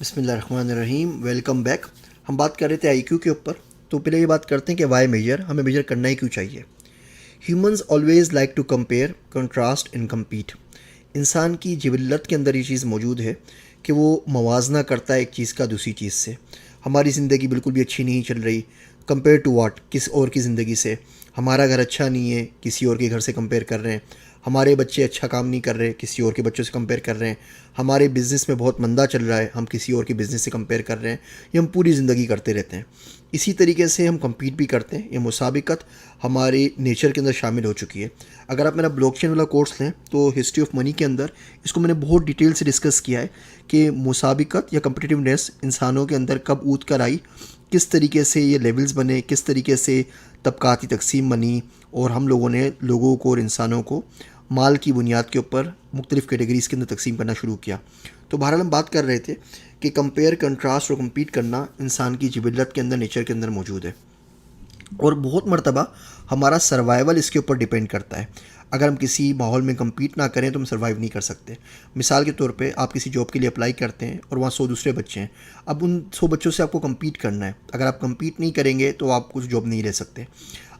बिस्मिल्लाहिर्रहमानिर्रहीम। Welcome back. हम बात कर रहे थे आईक्यू के ऊपर। तो पहले ये बात करते हैं कि वाई मेजर, हमें मेजर करना ही क्यों चाहिए। Humans always like to compare, contrast and compete. इंसान की जिबल्लत के अंदर ये चीज़ मौजूद है कि वो मवाजना करता है एक चीज़ का दूसरी चीज़ से। हमारी ज़िंदगी बिल्कुल भी अच्छी नहीं चल रही, कंपेयर टू वाट, किस और की ज़िंदगी से। हमारा घर अच्छा नहीं है, किसी और के घर से कंपेयर कर रहे हैं। हमारे बच्चे अच्छा काम नहीं कर रहे, किसी और के बच्चों से कंपेयर कर रहे हैं। हमारे बिज़नेस में बहुत मंदा चल रहा है, हम किसी और के बिज़नेस से कंपेयर कर रहे हैं। ये हम पूरी ज़िंदगी करते रहते हैं। इसी तरीके से हम compete भी करते हैं। ये मुसाबिकत हमारे नेचर के अंदर शामिल हो चुकी है। अगर आप मेरा ब्लॉकचेन वाला कोर्स लें तो हिस्ट्री ऑफ मनी के अंदर इसको मैंने बहुत डिटेल से डिस्कस किया है कि मुसाबिकत या कम्पिटिटिवनेस इंसानों के अंदर कब ऊद कर आई, किस तरीके से ये लेवल्स बने, किस तरीके से तबकाती तकसीम बनी, और हम लोगों ने लोगों को और इंसानों को माल की बुनियाद के ऊपर मुख्तलिफ़ कैटेगरीज़ के अंदर तकसीम करना शुरू किया। तो बहरहाल हम बात कर रहे थे कि कंपेयर, कंट्रास्ट और कम्पीट करना इंसान की जिबल्लत के अंदर, नेचर के अंदर मौजूद है, और बहुत मर्तबा हमारा सर्वाइवल इसके ऊपर डिपेंड करता है। अगर हम किसी माहौल में compete ना करें तो हम सर्वाइव नहीं कर सकते। मिसाल के तौर पे आप किसी जॉब के लिए अप्लाई करते हैं और वहाँ 100 दूसरे बच्चे हैं। अब उन 100 बच्चों से आपको compete करना है। अगर आप compete नहीं करेंगे तो आप कुछ जॉब नहीं ले सकते।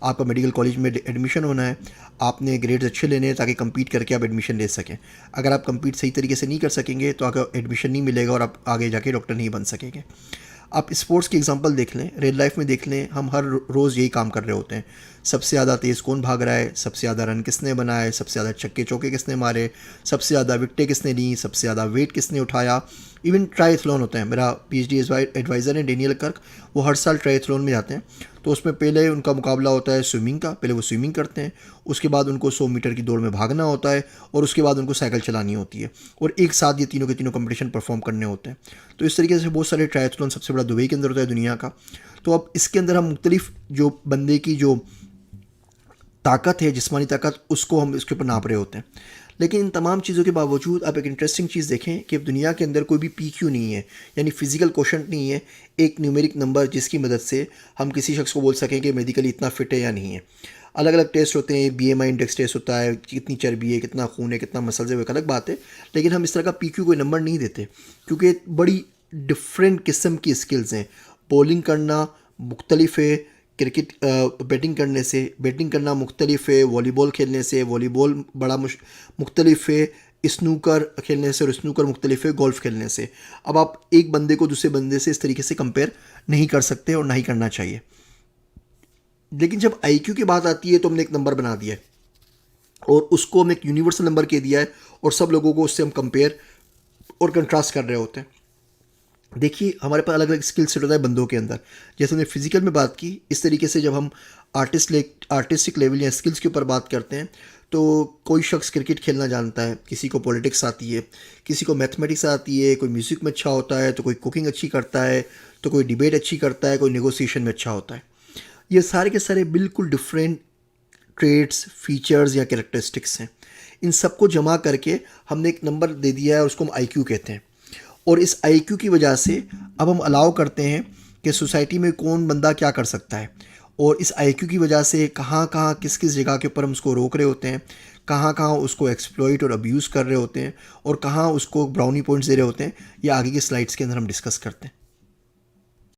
आपका मेडिकल कॉलेज में एडमिशन होना है, आपने ग्रेड्स अच्छे लेने हैं ताकि compete करके आप एडमिशन ले सकें। अगर आप compete सही तरीके से नहीं कर सकेंगे तो आपका एडमिशन नहीं मिलेगा और आप आगे जाके डॉक्टर नहीं बन सकेंगे। आप स्पोर्ट्स की एग्जांपल देख लें, रियल लाइफ में देख लें, हम हर रोज़ यही काम कर रहे होते हैं। सबसे ज़्यादा तेज़ कौन भाग रहा है, सबसे ज़्यादा रन किसने बनाए, सबसे ज़्यादा छक्के चौके किसने मारे, सबसे ज़्यादा विकटें किसने ली, सबसे ज़्यादा वेट किसने उठाया। इवन ट्रायथलॉन होता है। मेरा पीएचडी एडवाइज़र है डेनियल कर्क, वो हर साल ट्रायथलॉन में जाते हैं। तो उसमें पहले उनका मुकाबला होता है स्विमिंग का, पहले वो स्विमिंग करते हैं, उसके बाद उनको 100 मीटर की दौड़ में भागना होता है, और उसके बाद उनको साइकिल चलानी होती है, और एक साथ ये तीनों के तीनों कंपटीशन परफॉर्म करने होते हैं। तो इस तरीके से बहुत सारे ट्रायथलॉन, सबसे बड़ा दुबई के अंदर होता है दुनिया का। तो अब इसके अंदर हम मुख्तलिफ जो बंदे की जो ताकत है, जिस्मानी ताकत, उसको हम इसके ऊपर नाप रहे होते हैं। लेकिन इन तमाम चीज़ों के बावजूद आप एक इंटरेस्टिंग चीज़ देखें कि दुनिया के अंदर कोई भी PQ नहीं है, यानी फिज़िकल क्वोशंट नहीं है, एक न्यूमेरिक नंबर जिसकी मदद से हम किसी शख्स को बोल सकें कि मेडिकली इतना फिट है या नहीं है। अलग अलग टेस्ट होते हैं, BMI इंडेक्स टेस्ट होता है, कितनी चर्बी है, कितना खून है, कितना मसल्स है, वो एक अलग बात है। लेकिन हम इस तरह का PQ कोई नंबर नहीं देते, क्योंकि बड़ी डिफरेंट किस्म की स्किल्स हैं। बॉलिंग करना मुख्तलिफ है क्रिकेट, बैटिंग करना मुख्तलिफ है वॉलीबॉल खेलने से, वॉलीबॉल बड़ा मुख्तलिफ है स्नूकर खेलने से, और स्नूकर मुख्तलिफ है गोल्फ़ खेलने से। अब आप एक बंदे को दूसरे बंदे से इस तरीके से कंपेयर नहीं कर सकते और ना ही करना चाहिए। लेकिन जब IQ की बात आती है तो हमने एक नंबर बना दिया है और उसको हमने एक यूनिवर्सल नंबर कह दिया है, और सब लोगों को उससे हम कंपेयर और कंट्रास्ट कर रहे होते हैं। देखिए, हमारे पास अलग अलग स्किल सेट होता है बंदों के अंदर। जैसे हमने फिजिकल में बात की, इस तरीके से जब हम आर्टिस्टिक लेवल या स्किल्स के ऊपर बात करते हैं, तो कोई शख्स क्रिकेट खेलना जानता है, किसी को पॉलिटिक्स आती है, किसी को मैथमेटिक्स आती है, कोई म्यूज़िक में अच्छा होता है, तो कोई कुकिंग अच्छी करता है, तो कोई डिबेट अच्छी करता है, कोई नेगोशिएशन में अच्छा होता है। ये सारे के सारे बिल्कुल डिफरेंट ट्रेड्स, फीचर्स या कैरेक्टरिस्टिक्स हैं। इन सबको जमा करके हमने एक नंबर दे दिया है और उसको हम IQ कहते हैं। और इस IQ की वजह से अब हम अलाउ करते हैं कि सोसाइटी में कौन बंदा क्या कर सकता है, और इस IQ की वजह से कहाँ कहाँ किस किस जगह के ऊपर हम उसको रोक रहे होते हैं, कहाँ कहाँ उसको एक्सप्लॉइट और अब्यूज़ कर रहे होते हैं, और कहाँ उसको ब्राउनी पॉइंट्स दे रहे होते हैं। ये आगे की स्लाइड्स के अंदर हम डिस्कस करते हैं।